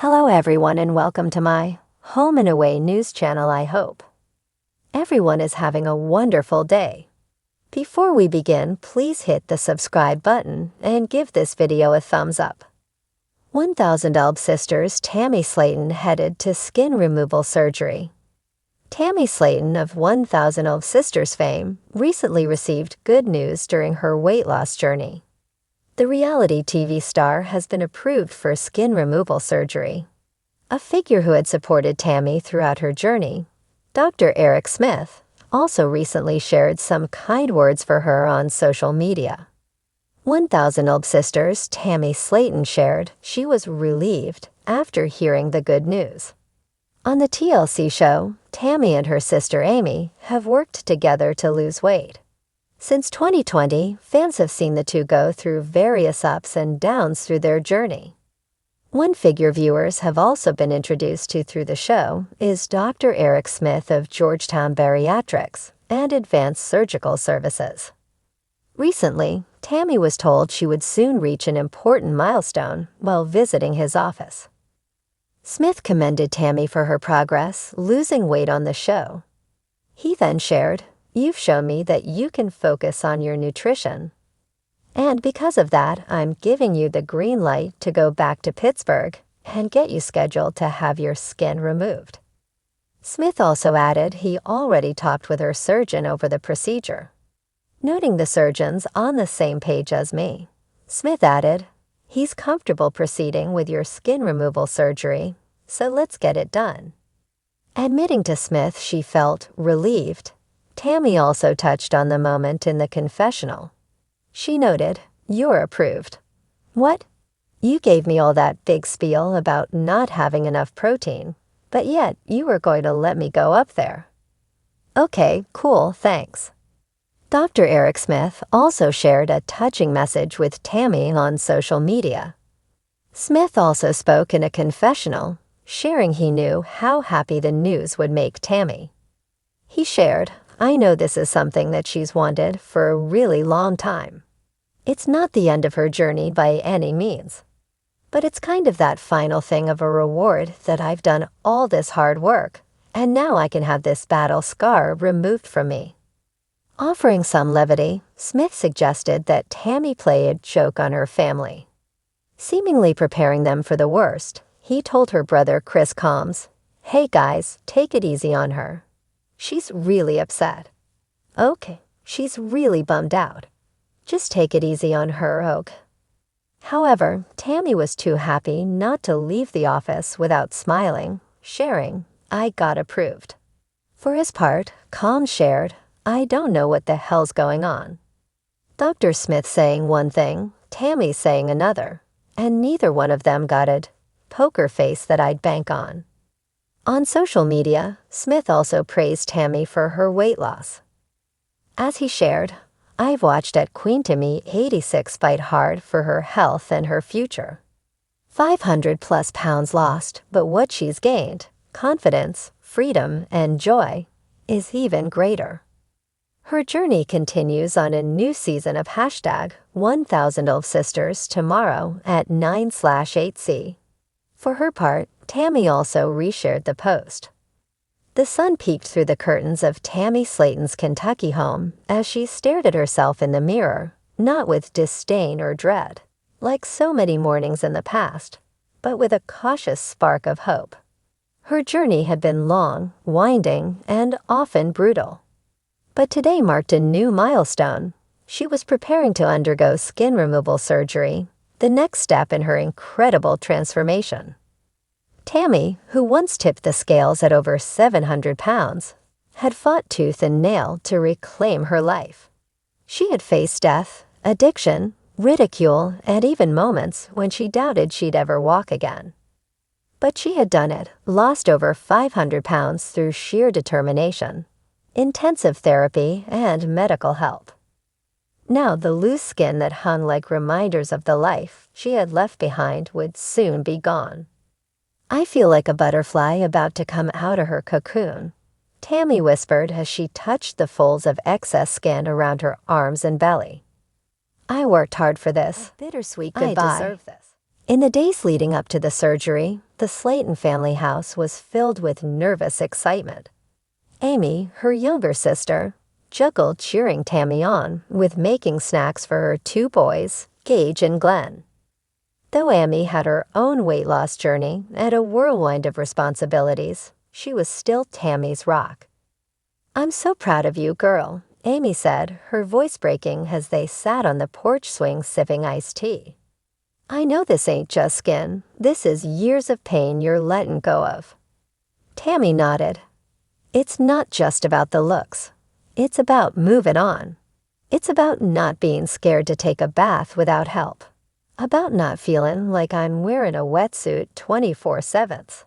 Hello everyone and welcome to my Home and Away news channel. I hope everyone is having a wonderful day. Before we begin, please hit the subscribe button and give this video a thumbs up. 1000 Elb sisters Tammy Slayton headed to skin removal surgery. Tammy Slayton of 1000 Elb sisters fame recently received good news during her weight loss journey. The reality TV star has been approved for skin removal surgery. A figure who had supported Tammy throughout her journey, Dr. Eric Smith, also recently shared some kind words for her on social media. 1000 Elb sisters Tammy Slayton shared she was relieved after hearing the good news. On the TLC show, Tammy and her sister Amy have worked together to lose weight. Since 2020, fans have seen the two go through various ups and downs through their journey. One figure viewers have also been introduced to through the show is Dr. Eric Smith of Georgetown Bariatrics and Advanced Surgical Services. Recently, Tammy was told she would soon reach an important milestone while visiting his office. Smith commended Tammy for her progress losing weight on the show. He then shared, "You've shown me that you can focus on your nutrition. And because of that, I'm giving you the green light to go back to Pittsburgh and get you scheduled to have your skin removed." Smith also added he already talked with her surgeon over the procedure. Noting the surgeon's on the same page as me, Smith added, "He's comfortable proceeding with your skin removal surgery, so let's get it done." Admitting to Smith she felt relieved, Tammy also touched on the moment in the confessional. She noted, "You're approved. What? You gave me all that big spiel about not having enough protein, but yet you were going to let me go up there. Okay, cool, thanks." Dr. Eric Smith also shared a touching message with Tammy on social media. Smith also spoke in a confessional, sharing he knew how happy the news would make Tammy. He shared, "I know this is something that she's wanted for a really long time. It's not the end of her journey by any means, but it's kind of that final thing of a reward that I've done all this hard work, and now I can have this battle scar removed from me." Offering some levity, Smith suggested that Tammy play a joke on her family. Seemingly preparing them for the worst, he told her brother Chris Combs, "Hey guys, take it easy on her. She's really upset. Okay, she's really bummed out. Just take it easy on her, ok." However, Tammy was too happy not to leave the office without smiling, sharing, "I got approved." For his part, Combs shared, "I don't know what the hell's going on." Dr. Smith saying one thing, Tammy saying another, and neither one of them got a poker face that I'd bank on. On social media, Smith also praised Tammy for her weight loss. As he shared, "I've watched at Queen Tammy 86 fight hard for her health and her future. 500 plus pounds lost, but what she's gained, confidence, freedom, and joy, is even greater. Her journey continues on a new season of #1000 Elf Sisters tomorrow at 9/8C. For her part, Tammy also reshared the post. The sun peeked through the curtains of Tammy Slayton's Kentucky home as she stared at herself in the mirror, not with disdain or dread, like so many mornings in the past, but with a cautious spark of hope. Her journey had been long, winding, and often brutal. But today marked a new milestone. She was preparing to undergo skin removal surgery, the next step in her incredible transformation. Tammy, who once tipped the scales at over 700 pounds, had fought tooth and nail to reclaim her life. She had faced death, addiction, ridicule, and even moments when she doubted she'd ever walk again. But she had done it, lost over 500 pounds through sheer determination, intensive therapy, and medical help. Now the loose skin that hung like reminders of the life she had left behind would soon be gone. "I feel like a butterfly about to come out of her cocoon," Tammy whispered as she touched the folds of excess skin around her arms and belly. "I worked hard for this. Bittersweet goodbye. I deserve this." In the days leading up to the surgery, the Slayton family house was filled with nervous excitement. Amy, her younger sister, juggled cheering Tammy on with making snacks for her two boys, Gage and Glenn. Though Amy had her own weight loss journey and a whirlwind of responsibilities, she was still Tammy's rock. "I'm so proud of you, girl," Amy said, her voice breaking as they sat on the porch swing sipping iced tea. "I know this ain't just skin. This is years of pain you're letting go of." Tammy nodded. "It's not just about the looks. It's about moving on. It's about not being scared to take a bath without help. About not feeling like I'm wearing a wetsuit 24/7.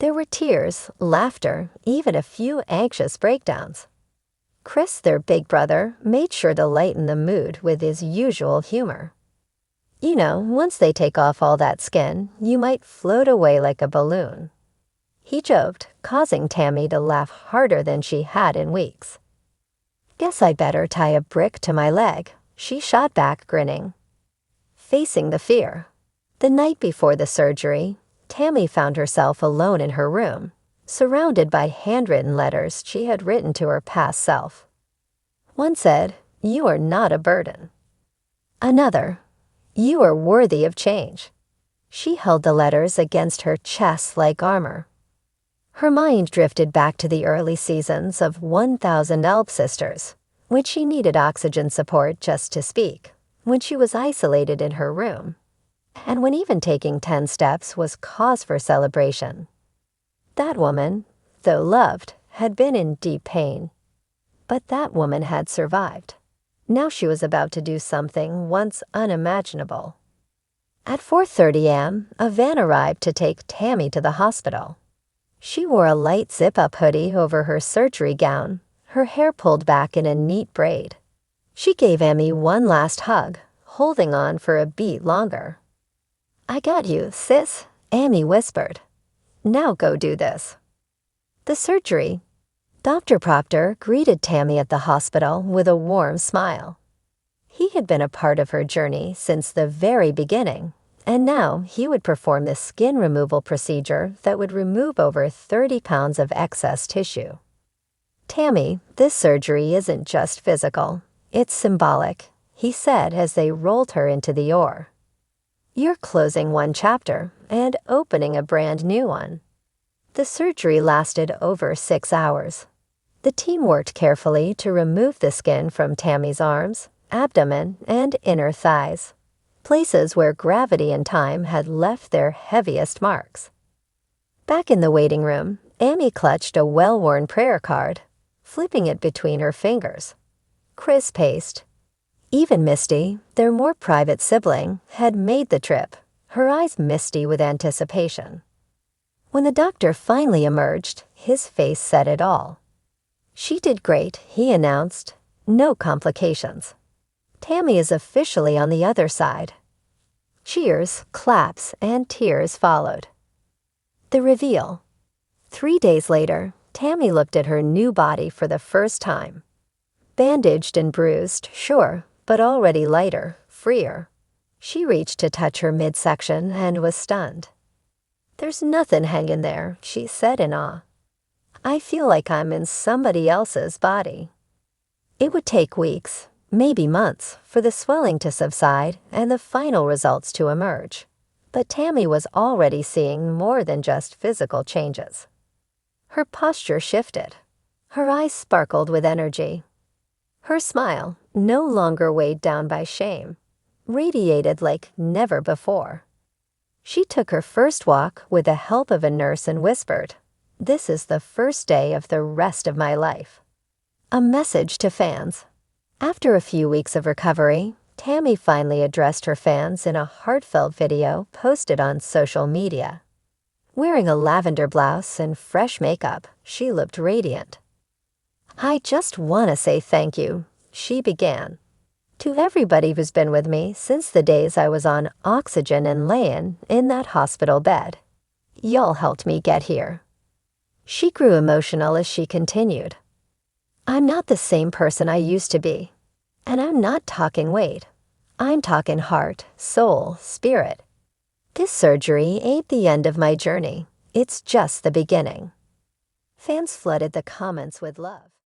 There were tears, laughter, even a few anxious breakdowns. Chris, their big brother, made sure to lighten the mood with his usual humor. "You know, once they take off all that skin, you might float away like a balloon," he joked, causing Tammy to laugh harder than she had in weeks. "Guess I'd better tie a brick to my leg," she shot back, grinning. Facing the fear. The night before the surgery, Tammy found herself alone in her room, surrounded by handwritten letters she had written to her past self. One said, "You are not a burden." Another, "You are worthy of change." She held the letters against her chest like armor. Her mind drifted back to the early seasons of 1000 Elb Sisters, when she needed oxygen support just to speak, when she was isolated in her room, and when even taking 10 steps was cause for celebration. That woman, though loved, had been in deep pain. But that woman had survived. Now she was about to do something once unimaginable. At 4:30 a.m., a van arrived to take Tammy to the hospital. She wore a light zip-up hoodie over her surgery gown, her hair pulled back in a neat braid. She gave Amy one last hug, holding on for a beat longer. "I got you, sis," Amy whispered. "Now go do this." The surgery. Dr. Proctor greeted Tammy at the hospital with a warm smile. He had been a part of her journey since the very beginning, and now he would perform the skin removal procedure that would remove over 30 pounds of excess tissue. "Tammy, this surgery isn't just physical. It's symbolic," he said as they rolled her into the OR. "You're closing one chapter and opening a brand new one." The surgery lasted over 6 hours. The team worked carefully to remove the skin from Tammy's arms, abdomen, and inner thighs, places where gravity and time had left their heaviest marks. Back in the waiting room, Amy clutched a well-worn prayer card, flipping it between her fingers. Chris paced. Even Misty, their more private sibling, had made the trip, her eyes misty with anticipation. When the doctor finally emerged, his face said it all. "She did great," he announced. "No complications. Tammy is officially on the other side." Cheers, claps, and tears followed. The reveal. 3 days later, Tammy looked at her new body for the first time. Bandaged and bruised, sure, but already lighter, freer. She reached to touch her midsection and was stunned. "There's nothing hanging there," she said in awe. "I feel like I'm in somebody else's body." It would take weeks, maybe months, for the swelling to subside and the final results to emerge. But Tammy was already seeing more than just physical changes. Her posture shifted. Her eyes sparkled with energy. Her smile, no longer weighed down by shame, radiated like never before. She took her first walk with the help of a nurse and whispered, "This is the first day of the rest of my life." A message to fans. After a few weeks of recovery, Tammy finally addressed her fans in a heartfelt video posted on social media. Wearing a lavender blouse and fresh makeup, she looked radiant. "I just want to say thank you," she began, "to everybody who's been with me since the days I was on oxygen and laying in that hospital bed. Y'all helped me get here." She grew emotional as she continued. "I'm not the same person I used to be. And I'm not talking weight. I'm talking heart, soul, spirit. This surgery ain't the end of my journey. It's just the beginning. Fans flooded the comments with love.